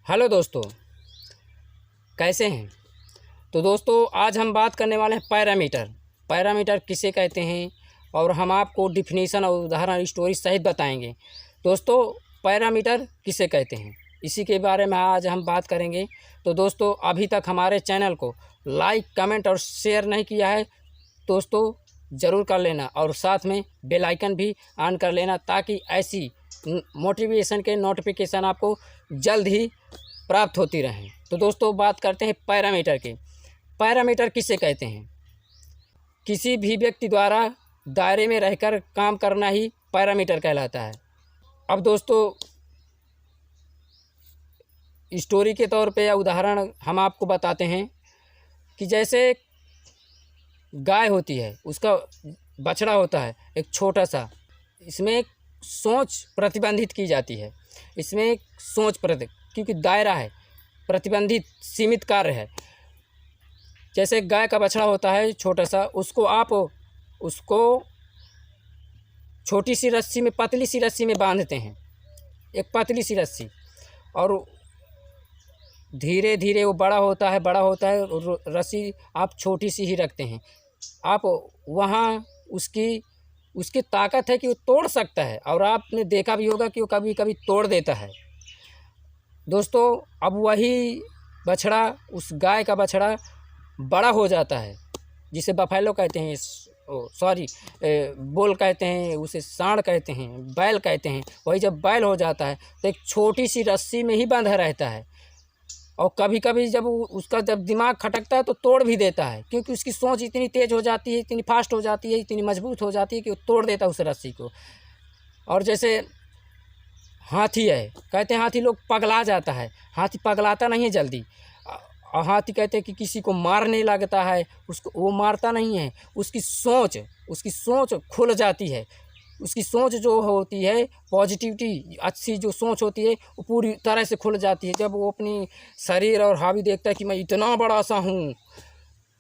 Hello दोस्तों, कैसे हैं। तो दोस्तों आज हम बात करने वाले हैं पैरामीटर किसे कहते हैं और हम आपको डिफिनीशन और उदाहरण स्टोरी सहित बताएंगे। दोस्तों पैरामीटर किसे कहते हैं इसी के बारे में आज हम बात करेंगे। तो दोस्तों अभी तक हमारे चैनल को लाइक कमेंट और शेयर नहीं किया है दोस्तों ज़रूर कर लेना और साथ में बेल आइकन भी ऑन कर लेना ताकि ऐसी मोटिवेशन के नोटिफिकेशन आपको जल्द ही प्राप्त होती रहें। तो दोस्तों बात करते हैं पैरामीटर के। पैरामीटर किसे कहते हैं? किसी भी व्यक्ति द्वारा दायरे में रहकर काम करना ही पैरामीटर कहलाता है। अब दोस्तों स्टोरी के तौर पे या उदाहरण हम आपको बताते हैं कि जैसे गाय होती है, उसका बछड़ा होता है एक छोटा सा, इसमें एक सोच प्रतिबंधित की जाती है। इसमें एक सोच क्योंकि दायरा है, प्रतिबंधित सीमित कार्य है। जैसे गाय का बछड़ा होता है छोटा सा, उसको छोटी सी रस्सी में, पतली सी रस्सी में बांधते हैं, एक पतली सी रस्सी, और धीरे धीरे वो बड़ा होता है। रस्सी आप छोटी सी ही रखते हैं। आप वहाँ उसकी ताकत है कि वो तोड़ सकता है, और आपने देखा भी होगा कि वो कभी कभी तोड़ देता है। दोस्तों अब वही बछड़ा, उस गाय का बछड़ा बड़ा हो जाता है, जिसे बफेलो कहते हैं, बोल कहते हैं, उसे सांड कहते हैं, बैल कहते हैं। वही जब बैल हो जाता है तो एक छोटी सी रस्सी में ही बंधा रहता है, और कभी कभी जब उसका दिमाग खटकता है तो तोड़ भी देता है, क्योंकि उसकी सोच इतनी तेज़ हो जाती है, इतनी फास्ट हो जाती है, इतनी मजबूत हो जाती है कि वो तोड़ देता है उस रस्सी को। और जैसे हाथी है, कहते हैं हाथी लोग पगला जाता है। हाथी पगलाता नहीं है जल्दी। हाथी कहते हैं कि किसी को मारने लगता है, उसको वो मारता नहीं है। उसकी सोच खुल जाती है। उसकी सोच जो होती है, पॉजिटिविटी, अच्छी जो सोच होती है, वो पूरी तरह से खुल जाती है। जब वो अपनी शरीर और हावी देखता है कि मैं इतना बड़ा सा हूँ,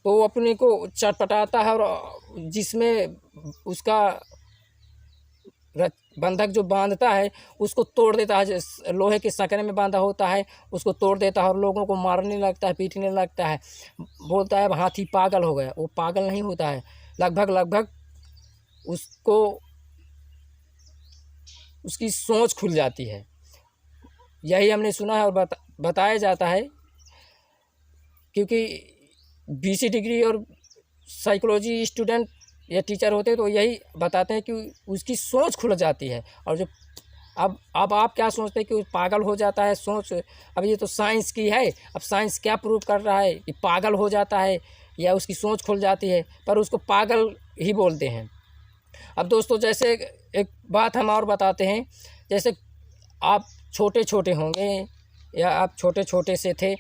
तो वो अपने को चटपटाता है, और जिसमें उसका बंधक जो बांधता है उसको तोड़ देता है। लोहे के सकरे में बांधा होता है, उसको तोड़ देता है और लोगों को मारने लगता है, पीटने लगता है। बोलता है हाथी पागल हो गया। वो पागल नहीं होता है, लगभग उसकी सोच खुल जाती है। यही हमने सुना है और बताया जाता है, क्योंकि BC डिग्री और साइकोलॉजी स्टूडेंट या टीचर होते हैं तो यही बताते हैं कि उसकी सोच खुल जाती है। और जो अब आप क्या सोचते हैं कि वो पागल हो जाता है सोच? अब ये तो साइंस की है। अब साइंस क्या प्रूव कर रहा है कि पागल हो जाता है या उसकी सोच खुल जाती है, पर उसको पागल ही बोलते हैं। अब दोस्तों जैसे एक बात हम और बताते हैं, जैसे आप छोटे होंगे या आप छोटे से थे,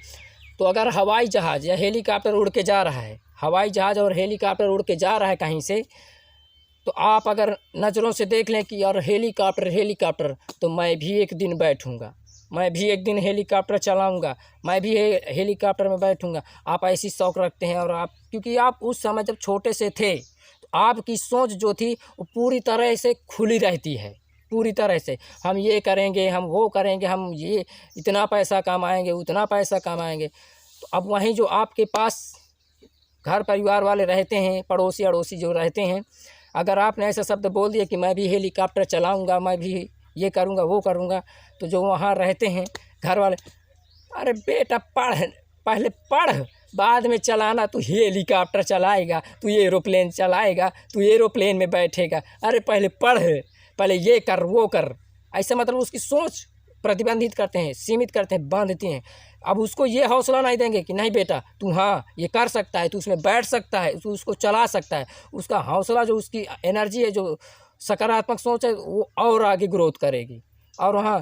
तो अगर हवाई जहाज़ या हेलीकॉप्टर उड़ के जा रहा है, हवाई जहाज़ और हेलीकॉप्टर उड़ के जा रहा है कहीं से, तो आप अगर नज़रों से देख लें कि यार हेलीकॉप्टर, तो मैं भी एक दिन बैठूँगा, मैं भी एक दिन हेलीकॉप्टर चलाऊँगा, मैं भी हेलीकॉप्टर में बैठूँगा। आप ऐसी शौक़ रखते हैं, और आप क्योंकि आप उस समय जब छोटे से थे तो आपकी सोच जो थी वो पूरी तरह से खुली रहती है, पूरी तरह से। हम ये करेंगे, हम वो करेंगे, हम ये इतना पैसा कमाएंगे, उतना पैसा कमाएंगे। तो अब वहीं जो आपके पास घर परिवार वाले रहते हैं, पड़ोसी अड़ोसी जो रहते हैं, अगर आपने ऐसा शब्द बोल दिया कि मैं भी हेलीकॉप्टर चलाऊंगा, मैं भी ये करूंगा वो करूंगा, तो जो वहाँ रहते हैं घर वाले, अरे बेटा पहले पढ़, बाद में चलाना। तू हेलीकॉप्टर चलाएगा, तू एरोप्लेन चलाएगा, तू एरोप्लेन में बैठेगा, अरे पहले पढ़, पहले ये कर वो कर। ऐसा मतलब उसकी सोच प्रतिबंधित करते हैं, सीमित करते हैं, बांधते हैं। अब उसको ये हौसला नहीं देंगे कि नहीं बेटा तू हाँ ये कर सकता है, तू उसमें बैठ सकता है, तू उसको चला सकता है। उसका हौसला, जो उसकी एनर्जी है, जो सकारात्मक सोच है, वो और आगे ग्रोथ करेगी। और हाँ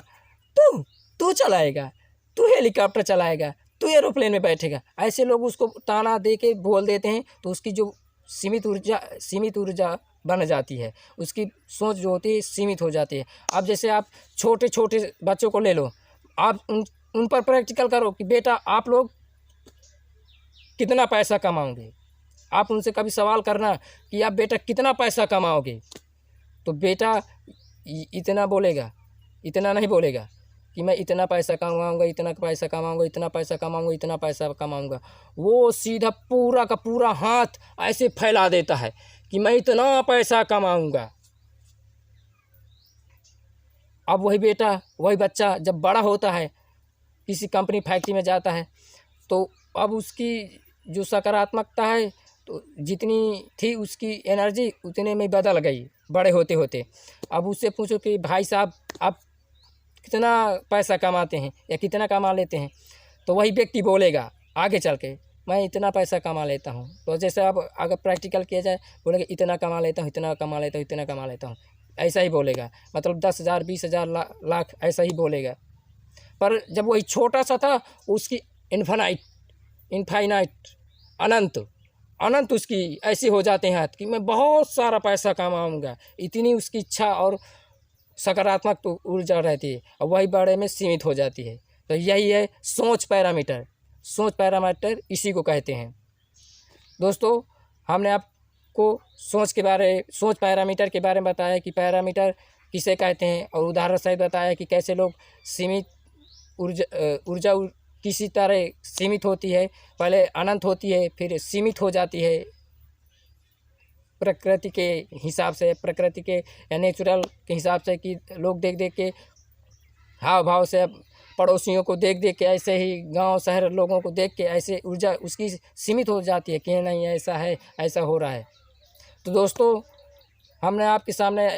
तू चलाएगा, तू हेलीकॉप्टर चलाएगा, तू एरोप्लेन में बैठेगा, ऐसे लोग उसको ताना दे के बोल देते हैं, तो उसकी जो सीमित ऊर्जा बन जाती है, उसकी सोच जो होती है सीमित हो जाती है। अब जैसे आप छोटे बच्चों को ले लो, आप उन पर प्रैक्टिकल करो कि बेटा आप लोग कितना पैसा कमाओगे। आप उनसे कभी सवाल करना कि आप बेटा कितना पैसा कमाओगे, तो बेटा इतना बोलेगा, इतना नहीं बोलेगा कि मैं इतना पैसा कमाऊँगा, इतना पैसा कमाऊँगा, इतना पैसा कमाऊँगा, इतना पैसा कमाऊँगा, वो सीधा पूरा का पूरा हाथ ऐसे फैला देता है कि मैं इतना पैसा कमाऊँगा। अब वही बेटा, वही बच्चा जब बड़ा होता है, किसी कंपनी फैक्ट्री में जाता है, तो अब उसकी जो सकारात्मकता है, तो जितनी थी उसकी एनर्जी उतने में बदल गई बड़े होते होते। अब उससे पूछो कि भाई साहब आप कितना पैसा कमाते हैं या कितना कमा लेते हैं, तो वही व्यक्ति बोलेगा आगे चल के, मैं इतना पैसा कमा लेता हूँ। तो जैसे अब अगर प्रैक्टिकल किया जाए, बोलेगा इतना कमा लेता हूँ, इतना कमा लेता हूँ, इतना कमा लेता हूँ, ऐसा ही बोलेगा। मतलब 10,000 20,000 लाख ऐसा ही बोलेगा। पर जब वही छोटा सा था, उसकी इनफाइनाइट अनंत उसकी ऐसी हो जाते हैं कि मैं बहुत सारा पैसा कमाऊंगा, इतनी उसकी इच्छा और सकारात्मक तो ऊर्जा रहती है, और वही बड़े में सीमित हो जाती है। तो यही है सोच पैरामीटर इसी को कहते हैं। दोस्तों, हमने आपको सोच पैरामीटर के बारे में बताया कि पैरामीटर किसे कहते हैं, और उदाहरण सहित बताया कि कैसे लोग सीमित ऊर्जा किसी तरह सीमित होती है, पहले अनंत होती है, फिर सीमित हो जाती है प्रकृति के हिसाब से, प्रकृति के या नेचुरल के हिसाब से, कि लोग देख देख के हाव भाव से, पड़ोसियों को देख देख के, ऐसे ही गांव शहर लोगों को देख के ऐसे ऊर्जा उसकी सीमित हो जाती है कि नहीं ऐसा है, ऐसा हो रहा है। तो दोस्तों, हमने आपके सामने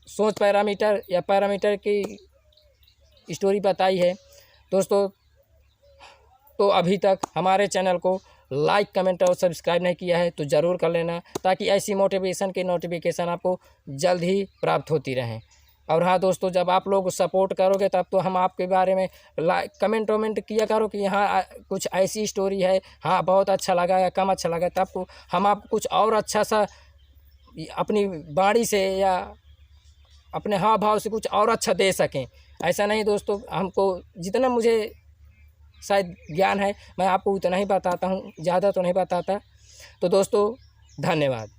सोच पैरामीटर या पैरामीटर की स्टोरी बताई है। दोस्तों, तो अभी तक हमारे चैनल को लाइक कमेंट और सब्सक्राइब नहीं किया है तो ज़रूर कर लेना, ताकि ऐसी मोटिवेशन की नोटिफिकेशन आपको जल्द ही प्राप्त होती रहें। और हाँ दोस्तों, जब आप लोग सपोर्ट करोगे तब तो हम आपके बारे में कमेंट किया करो कि यहाँ कुछ ऐसी स्टोरी है, हाँ बहुत अच्छा लगा या कम अच्छा लगा, तब हम आपको कुछ और अच्छा सा अपनी वाणी से या अपने हाव भाव से कुछ और अच्छा दे सकें। ऐसा नहीं दोस्तों, हमको जितना मुझे शायद ज्ञान है मैं आपको उतना ही बताता हूँ, ज़्यादा तो नहीं बताता। तो दोस्तों, धन्यवाद।